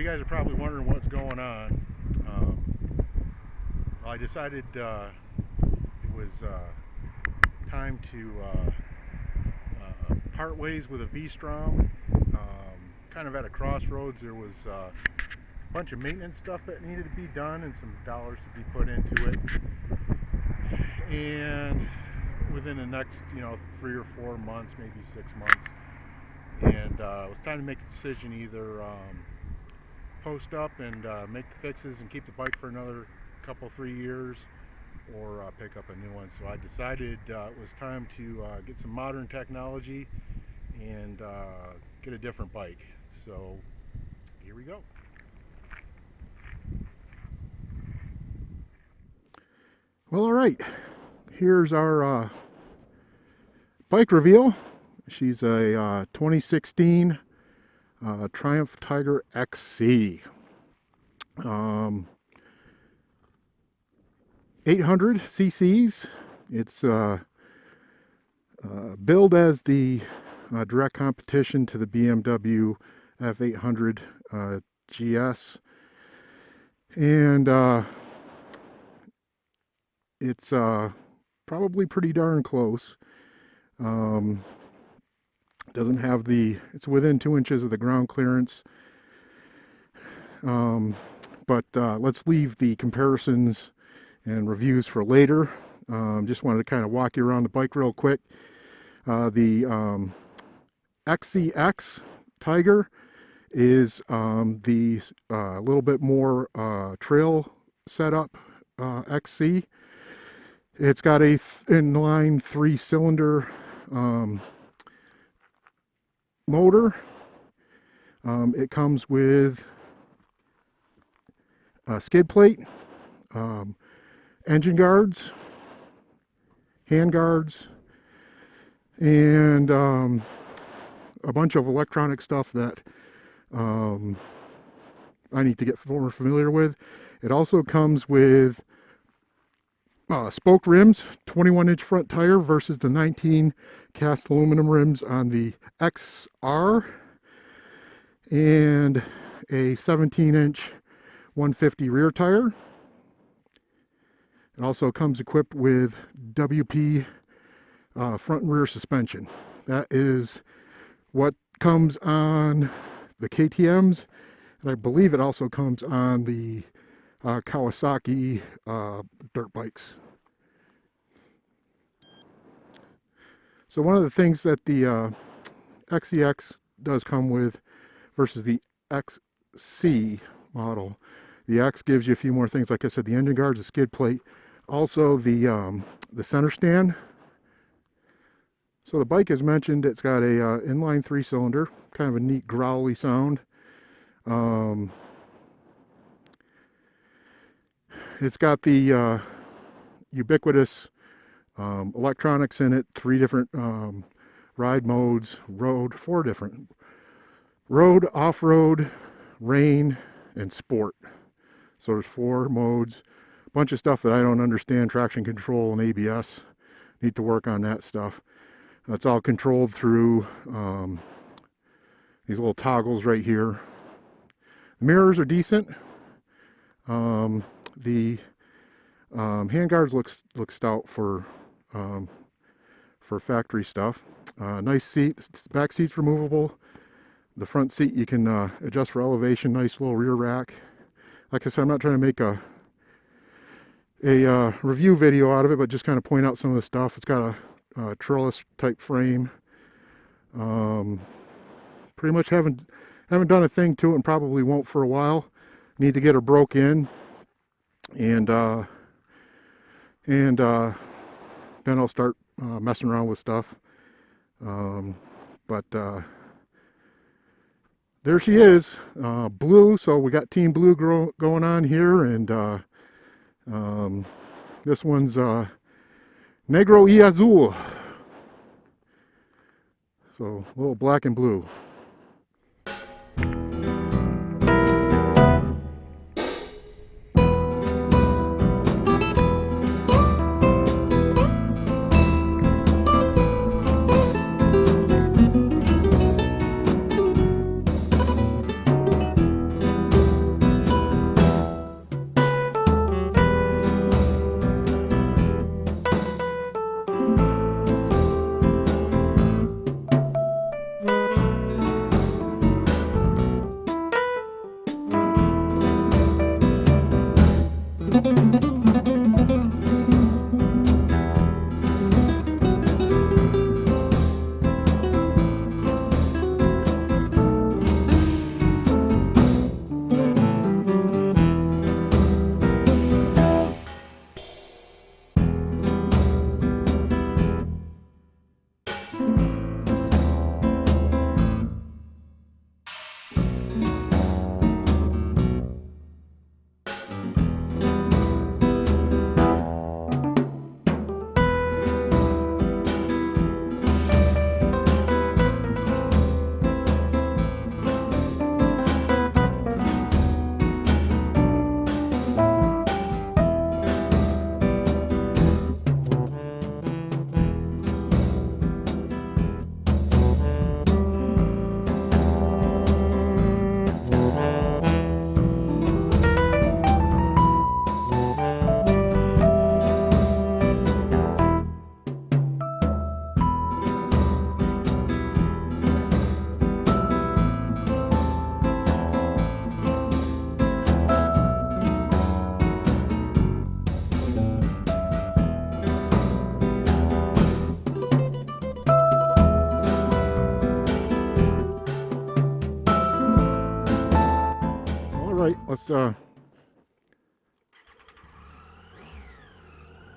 you guys are probably wondering what's going on. Well, I decided it was time to part ways with a V-Strom. Kind of at a crossroads. There was a bunch of maintenance stuff that needed to be done and some dollars to be put into it. And within the next, 3 or 4 months, maybe 6 months, and it was time to make a decision: either post up and make the fixes and keep the bike for another couple, 3 years, or pick up a new one. So I decided it was time to get some modern technology and get a different bike. So here we go. Well, all right, here's our bike reveal. She's a 2016 Triumph Tiger XC. 800 cc's. It's billed as the direct competition to the BMW F800 GS, and it's probably pretty darn close. Doesn't have it's within 2 inches of the ground clearance, but let's leave the comparisons and reviews for later. Just wanted to kind of walk you around the bike real quick. The XCX Tiger is the little bit more trail setup XC. It's got a inline 3-cylinder motor. It comes with a skid plate, engine guards, hand guards, and a bunch of electronic stuff that I need to get more familiar with. It also comes with spoked rims, 21-inch front tire versus the 19 cast aluminum rims on the XR, and a 17-inch 150 rear tire. It also comes equipped with WP front and rear suspension. That is what comes on the KTMs, and I believe it also comes on the Kawasaki dirt bikes. So one of the things that the XCX does come with versus the XC model, the X gives you a few more things. Like I said, the engine guards, the skid plate, also the center stand. So the bike, as mentioned, it's got a inline 3-cylinder, kind of a neat growly sound. It's got the ubiquitous electronics in it, 3 different ride modes, 4 different: road, off-road, rain, and sport. So there's 4 modes. A bunch of stuff that I don't understand: traction control and ABS. Need to work on that stuff. It's all controlled through these little toggles right here. The mirrors are decent. The handguards look stout for factory stuff. Nice seat. The back seat's removable. The front seat you can adjust for elevation. Nice little rear rack. Like I said, I'm not trying to make a review video out of it, but just kind of point out some of the stuff. It's got a trellis type frame. Pretty much haven't done a thing to it, and probably won't for a while. Need to get her broke in, and then I'll start messing around with stuff. But there she is, blue. So we got Team Blue going on here, and this one's Negro y Azul. So a little black and blue.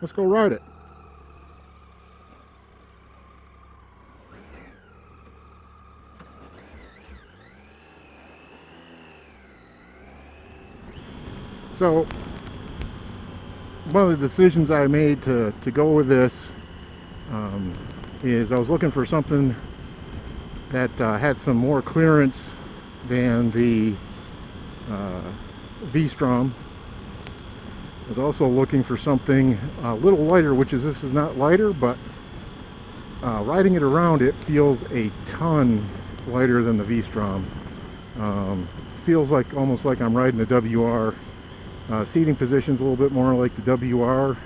let's go ride it. So one of the decisions I made to go with this is I was looking for something that had some more clearance than the V-Strom. I was also looking for something a little lighter, which is, this is not lighter, but riding it around, it feels a ton lighter than the V-Strom. Feels like almost like I'm riding the WR. Seating position's a little bit more like the WR.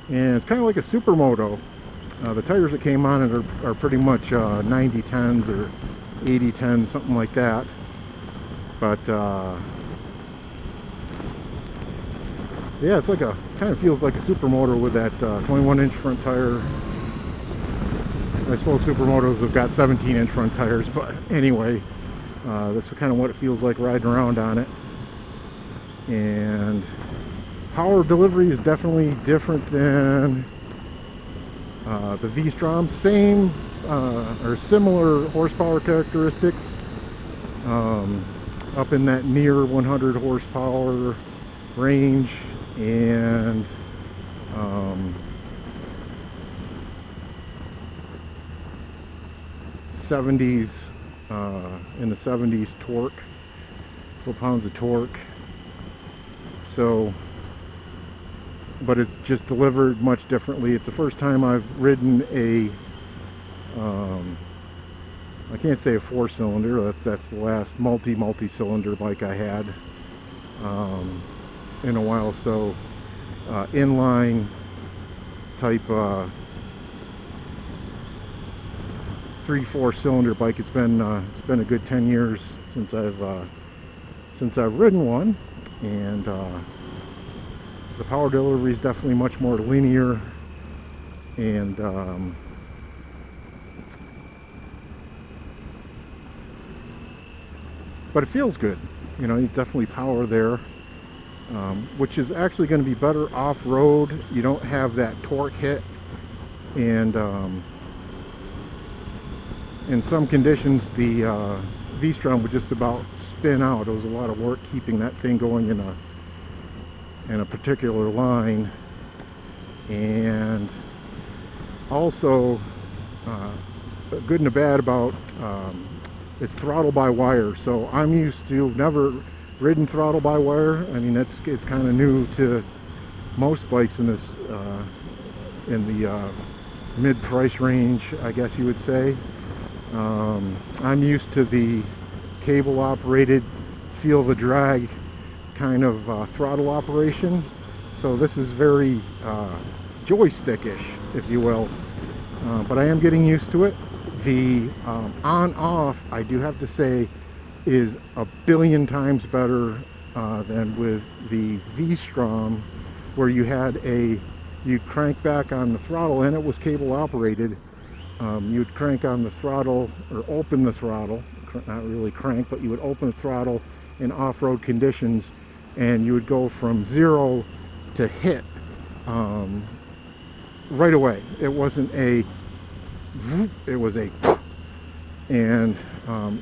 And it's kind of like a supermoto. The tires that came on it are pretty much 90-10s or 80-10s, something like that. But yeah, it's like a, kind of feels like a supermoto with that 21-inch front tire. I suppose supermotos have got 17-inch front tires, but anyway, that's kind of what it feels like riding around on it. And power delivery is definitely different than the V-Strom. Same or similar horsepower characteristics, up in that near 100 horsepower range, and in the 70s torque, foot-pounds of torque. So, but it's just delivered much differently. It's the first time I've ridden a I can't say a 4-cylinder, that's the last multi-cylinder bike I had in a while. So inline type 3-4 cylinder bike. It's been a good 10 years since I've ridden one, and the power delivery is definitely much more linear, and but it feels good. You know, you definitely power there, which is actually going to be better off-road. You don't have that torque hit, and in some conditions the V-Strom would just about spin out. It was a lot of work keeping that thing going in a particular line. And also a good and a bad about it's throttle by wire. So I'm used to, never ridden throttle by wire. I mean, it's kind of new to most bikes in this in the mid-price range, I guess you would say. I'm used to the cable operated, feel the drag kind of throttle operation. So this is very joystickish, if you will. But I am getting used to it. The on-off, I do have to say, is a billion times better than with the V-Strom, where you'd crank back on the throttle, and it was cable operated. You'd crank on the throttle, or open the throttle, not really crank, but you would open the throttle in off-road conditions, and you would go from 0 to hit right away. It wasn't a, it was a, and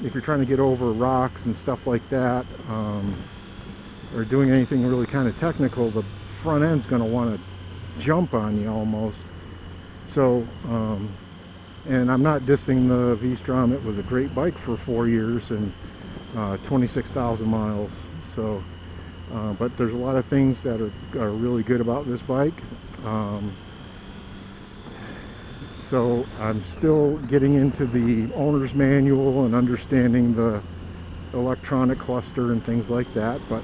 if you're trying to get over rocks and stuff like that, or doing anything really kind of technical, the front end's going to want to jump on you almost. So and I'm not dissing the V-Strom. It was a great bike for 4 years and 26,000 miles. So but there's a lot of things that are really good about this bike. So I'm still getting into the owner's manual and understanding the electronic cluster and things like that, but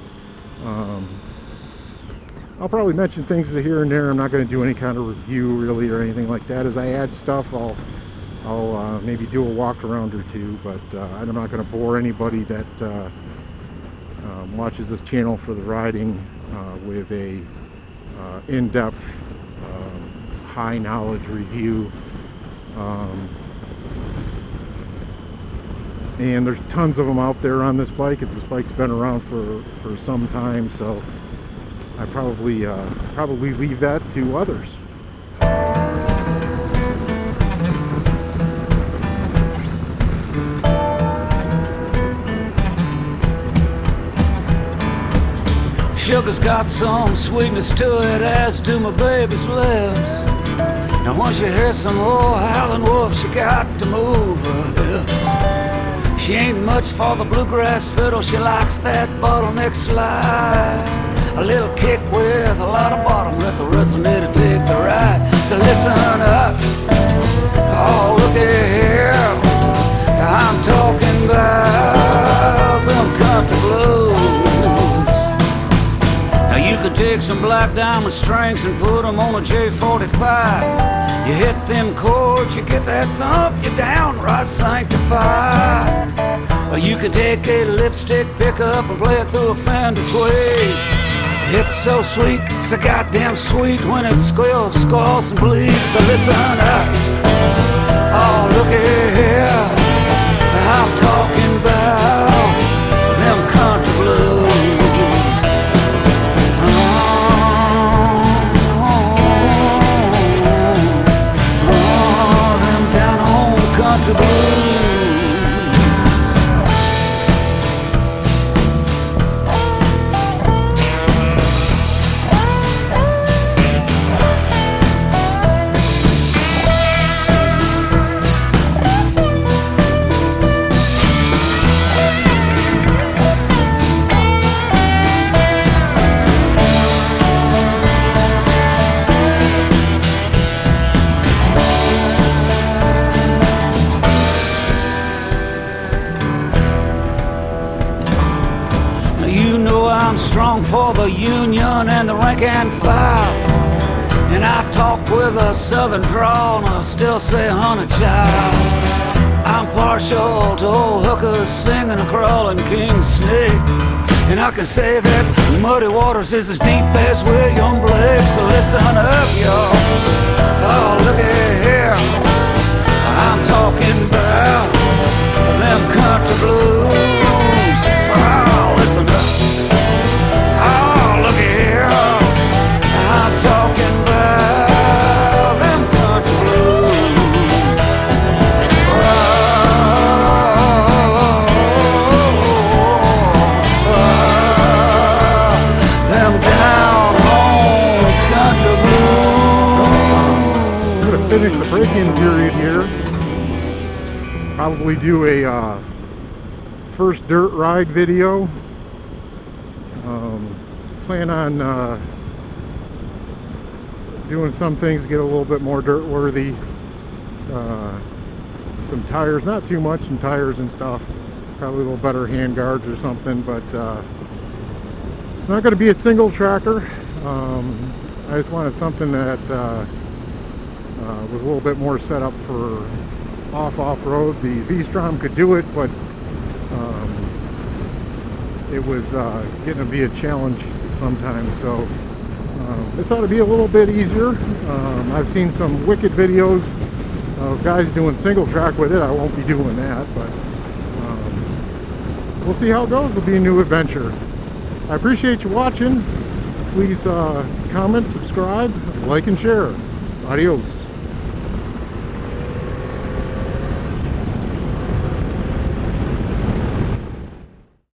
I'll probably mention things here and there. I'm not going to do any kind of review really or anything like that. As I add stuff, I'll maybe do a walk around or two, but I'm not going to bore anybody that watches this channel for the riding with a in-depth high knowledge review. and there's tons of them out there on this bike. This bike's been around for some time, so I probably leave that to others. Sugar's got some sweetness to it, as do my baby's lips. Now once you hear some old howling wolf, she got to move her hips. She ain't much for the bluegrass fiddle, she likes that bottleneck slide. A little kick with a lot of bottom, let the resonator take the ride. So listen up, oh look at here, I'm talking about them country blues. Now you could take some black diamond strings and put them on a J45. You hit them chords, you get that thump, you're downright sanctified. Or you can take a lipstick pickup and play it through a Fender Tweed. It's so sweet, so goddamn sweet when it squeals, squalls and bleeds. So listen up, oh look at here, I'm talking about them country blues. Them down home country blues. I'm strong for the union and the rank and file, and I talk with a southern drawl, and I still say honey child. I'm partial to old hookers singing a crawling king snake, and I can say that muddy waters is as deep as William Blake. So listen up, y'all, oh look at here, I'm talking about them country blues. Oh, listen up, oh, look here, I'm talking about them country blues. Them down home country blues. I'm gonna finish the break-in period here. Probably do a first dirt ride video. Plan on doing some things to get a little bit more dirt worthy. Some tires, not too much, some tires and stuff. Probably a little better hand guards or something, but it's not going to be a single tracker. I just wanted something that was a little bit more set up for off-road. The V-Strom could do it, but it was getting to be a challenge sometimes, so this ought to be a little bit easier. I've seen some wicked videos of guys doing single track with it. I won't be doing that, but we'll see how it goes. It'll be a new adventure. I appreciate you watching. Please comment, subscribe, like, and share. Adios.